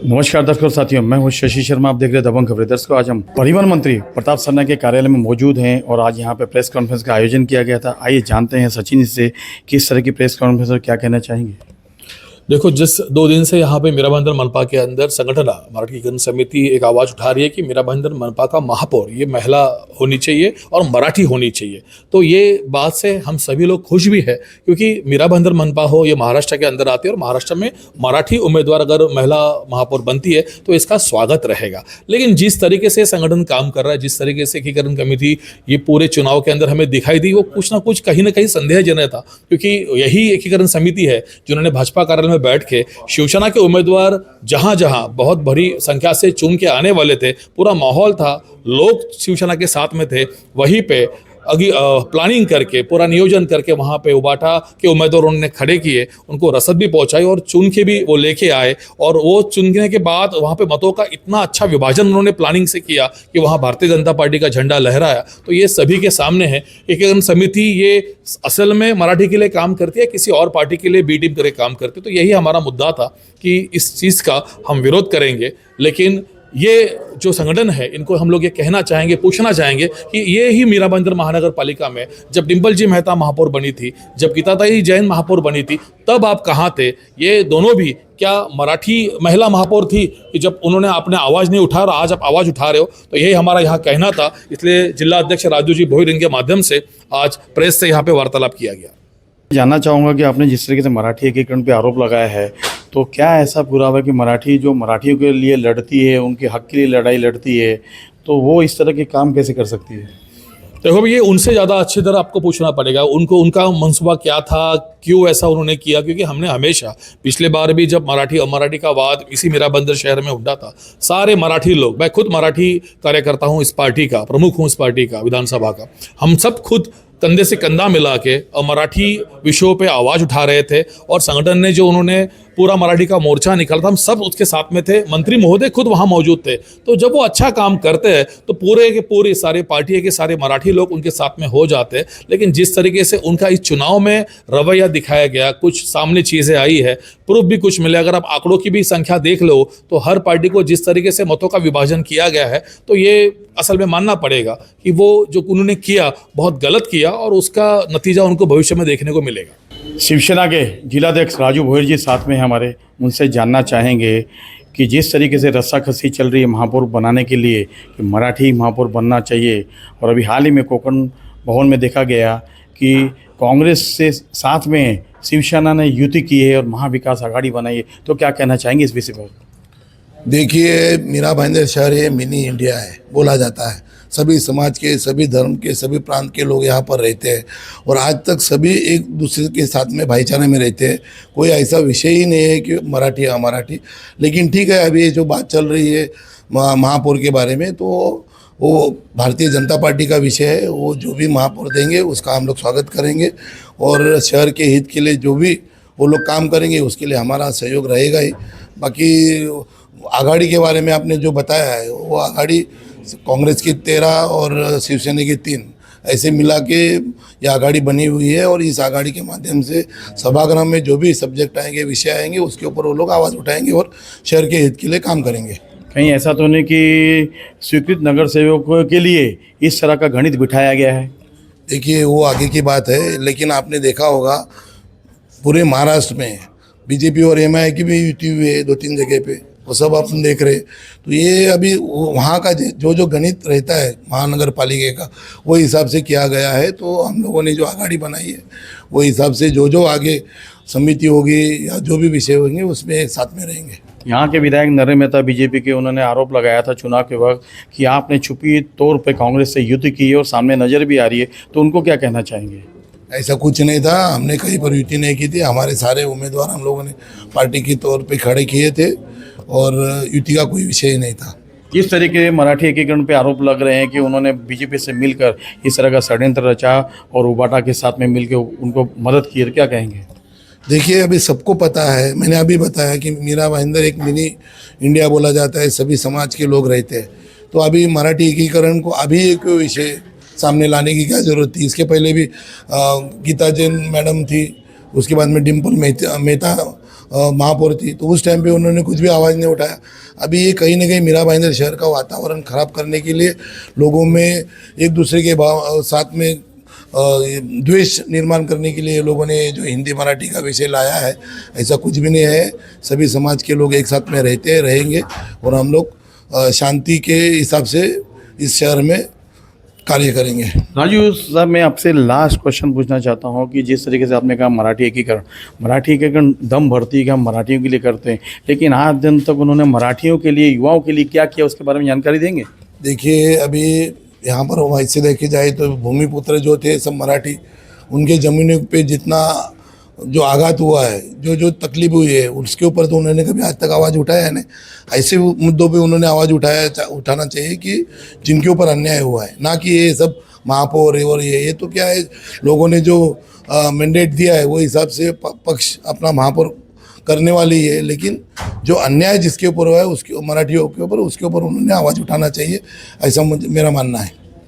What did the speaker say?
नमस्कार दर्शकों साथियों, मैं हूं शशि शर्मा। आप देख रहे हैं दबंग खबरें। दर्शकों, आज हम परिवहन मंत्री प्रताप सरना के कार्यालय में मौजूद हैं और आज यहां पे प्रेस कॉन्फ्रेंस का आयोजन किया गया था। आइए जानते हैं सचिन से किस तरह की प्रेस कॉन्फ्रेंस और क्या कहना चाहेंगे। देखो, जिस 2 दिन से यहाँ पे मीरा भाईंदर मनपा के अंदर संगठन मराठीकरण समिति एक आवाज़ उठा रही है कि मीरा भाईंदर मनपा का महापौर ये महिला होनी चाहिए और मराठी होनी चाहिए। तो ये बात से हम सभी लोग खुश भी है, क्योंकि मीरा भाईंदर मनपा हो ये महाराष्ट्र के अंदर आती है और महाराष्ट्र में मराठी उम्मीदवार अगर महिला महापौर बनती है तो इसका स्वागत रहेगा। लेकिन जिस तरीके से संगठन काम कर रहा है, जिस तरीके से एकीकरण कमेटी ये पूरे चुनाव के अंदर हमें दिखाई दी, वो कुछ ना कुछ कहीं ना कहीं संदेहजनक था, क्योंकि यही एकीकरण समिति है जिन्होंने भाजपा कार्यालय में बैठ के शिवसेना के उम्मीदवार जहां जहां बहुत बड़ी संख्या से चुन के आने वाले थे, पूरा माहौल था, लोग शिवसेना के साथ में थे, वहीं पे प्लानिंग करके पूरा नियोजन करके वहाँ पे उबाटा के उम्मीदवार उन्होंने खड़े किए, उनको रसद भी पहुंचाई और चुन के भी वो लेके आए। और वो चुनने के बाद वहाँ पे मतों का इतना अच्छा विभाजन उन्होंने प्लानिंग से किया कि वहाँ भारतीय जनता पार्टी का झंडा लहराया। तो ये सभी के सामने है। एकीकरण समिति ये असल में मराठी के लिए काम करती है, किसी और पार्टी के लिए बी टीम करके काम करती है। तो यही हमारा मुद्दा था कि इस चीज़ का हम विरोध करेंगे। लेकिन ये जो संगठन है, इनको हम लोग ये कहना चाहेंगे, पूछना चाहेंगे कि ये ही मीरा भाईंदर महानगर पालिका में जब डिम्पल जी मेहता महापौर बनी थी, जब गीताताई जैन महापौर बनी थी, तब आप कहाँ थे? ये दोनों भी क्या मराठी महिला महापौर थी कि जब उन्होंने अपने आवाज़ नहीं उठा और आज आप आवाज़ उठा रहे हो? तो यही हमारा यहाँ कहना था। इसलिए जिला अध्यक्ष राजू जी भोईर के माध्यम से आज प्रेस से यहाँ पे वार्तालाप किया गया। जानना चाहूँगा कि आपने जिस तरीके से मराठी एकीकरण पे आरोप लगाया है, तो क्या ऐसा पूरा हुआ कि मराठी जो मराठियों के लिए लड़ती है, उनके हक के लिए लड़ाई लड़ती है, तो वो इस तरह के काम कैसे कर सकती है? देखो, ये उनसे ज़्यादा अच्छी तरह आपको पूछना पड़ेगा, उनका मनसूबा क्या था, क्यों ऐसा उन्होंने किया। क्योंकि हमने हमेशा पिछले बार भी जब मराठी अमराठी का वाद इसी मीरा भाईंदर शहर में उठा था, सारे मराठी लोग, मैं खुद मराठी कार्यकर्ता हूँ, इस पार्टी का प्रमुख हूँ, इस पार्टी का विधानसभा का, हम सब खुद कंधे से कंधा मिला के और मराठी विषयों पे आवाज़ उठा रहे थे। और संगठन ने जो उन्होंने पूरा मराठी का मोर्चा निकाला था, हम सब उसके साथ में थे, मंत्री महोदय खुद वहाँ मौजूद थे। तो जब वो अच्छा काम करते हैं तो पूरे के पूरे सारे पार्टी के सारे मराठी लोग उनके साथ में हो जाते हैं। लेकिन जिस तरीके से उनका इस चुनाव में रवैया दिखाया गया, कुछ सामने चीज़ें आई है, प्रूफ भी कुछ मिले, अगर आप आंकड़ों की भी संख्या देख लो तो हर पार्टी को जिस तरीके से मतों का विभाजन किया गया है, तो ये असल में मानना पड़ेगा कि वो जो उन्होंने किया बहुत गलत किया और उसका नतीजा उनको भविष्य में देखने को मिलेगा। शिवसेना के जिलाध्यक्ष राजू भोईर जी साथ में हमारे, उनसे जानना चाहेंगे कि जिस तरीके से रस्साकसी चल रही है महापौर बनाने के लिए कि मराठी महापौर बनना चाहिए, और अभी हाल ही में कोकण भवन में देखा गया कि कांग्रेस से साथ में शिवसेना ने युति की है और महाविकास आघाड़ी बनाई है, तो क्या कहना चाहेंगे इस विषय पर? देखिए, मीरा भाईंदर शहर ये मिनी इंडिया है बोला जाता है। सभी समाज के, सभी धर्म के, सभी प्रांत के लोग यहाँ पर रहते हैं और आज तक सभी एक दूसरे के साथ में भाईचारे में रहते हैं। कोई ऐसा विषय ही नहीं है कि मराठी या अमराठी। लेकिन ठीक है, अभी जो बात चल रही है महापौर के बारे में, तो वो भारतीय जनता पार्टी का विषय है। वो जो भी महापौर देंगे उसका हम लोग स्वागत करेंगे और शहर के हित के लिए जो भी वो लोग काम करेंगे उसके लिए हमारा सहयोग रहेगा ही। बाकी आघाड़ी के बारे में आपने जो बताया है, वो आघाड़ी कांग्रेस की 13 और शिवसेना की 3 ऐसे मिला के ये आघाड़ी बनी हुई है। और इस आघाड़ी के माध्यम से सभागृह में जो भी सब्जेक्ट आएंगे, विषय आएंगे, उसके ऊपर वो लोग आवाज़ उठाएंगे और शहर के हित के लिए काम करेंगे। कहीं ऐसा तो नहीं कि स्वीकृत नगर सेवकों के लिए इस तरह का गणित बिठाया गया है? देखिए, वो आगे की बात है। लेकिन आपने देखा होगा पूरे महाराष्ट्र में बीजेपी और एमआई की भी युति हुई है 2-3 जगह पे, वो सब अपन देख रहे। तो ये अभी वहाँ का जो गणित रहता है महानगर पालिका का, वो हिसाब से किया गया है। तो हम लोगों ने जो आघाड़ी बनाई है वो हिसाब से जो आगे समिति होगी या जो भी विषय होंगे उसमें एक साथ में रहेंगे। यहाँ के विधायक नरेंद्र मेहता बीजेपी के, उन्होंने आरोप लगाया था चुनाव के वक्त कि आपने छुपी तौर पे कांग्रेस से युति की है और सामने नज़र भी आ रही है, तो उनको क्या कहना चाहेंगे? ऐसा कुछ नहीं था, हमने कहीं पर युति नहीं की थी। हमारे सारे उम्मीदवार हम लोगों ने पार्टी के तौर पे खड़े किए थे और युति का कोई विषय ही नहीं था। जिस तरीके से मराठी एकीकरण पे आरोप लग रहे हैं कि उन्होंने बीजेपी से मिलकर इस तरह का षड्यंत्र रचा और उबाटा के साथ में मिलकर उनको मदद की, क्या कहेंगे? देखिए, अभी सबको पता है, मैंने अभी बताया कि मीरा भाईंदर एक मिनी इंडिया बोला जाता है, सभी समाज के लोग रहते हैं। तो अभी मराठी एकीकरण को अभी एक विषय सामने लाने की क्या ज़रूरत थी? इसके पहले भी गीता जैन मैडम थी, उसके बाद में डिम्पल मेहता महापौर थी, तो उस टाइम पे उन्होंने कुछ भी आवाज़ नहीं उठाया। अभी ये कहीं ना कहीं मीरा भाईंदर शहर का वातावरण ख़राब करने के लिए, लोगों में एक दूसरे के साथ में द्वेष निर्माण करने के लिए लोगों ने जो हिंदी मराठी का विषय लाया है, ऐसा कुछ भी नहीं है। सभी समाज के लोग एक साथ में रहते रहेंगे और हम लोग शांति के हिसाब से इस शहर में कार्य करेंगे। राजू साहब, मैं आपसे लास्ट क्वेश्चन पूछना चाहता हूँ कि जिस तरीके से आपने कहा मराठी एकीकरण दम भरती का मराठियों के लिए करते हैं, लेकिन आज दिन तक उन्होंने मराठियों के लिए, युवाओं के लिए क्या किया, उसके बारे में जानकारी देंगे? देखिए, अभी यहाँ पर वैसे देखे जाए तो भूमिपुत्र जो थे सब मराठी, उनके ज़मीनों पे जितना जो आघात हुआ है, जो तकलीफ हुई है, उसके ऊपर तो उन्होंने कभी आज तक आवाज़ उठाया नहीं। ऐसे मुद्दों पे उन्होंने आवाज़ उठाना चाहिए कि जिनके ऊपर अन्याय हुआ है, ना कि ये सब महापौर और ये तो क्या है, लोगों ने जो मैंडेट दिया है वो हिसाब से पक्ष अपना महापौर करने वाली है, लेकिन जो अन्याय जिसके ऊपर हुआ है उसके मराठियों के ऊपर, उसके ऊपर उन्होंने आवाज़ उठाना चाहिए, ऐसा मेरा मानना है।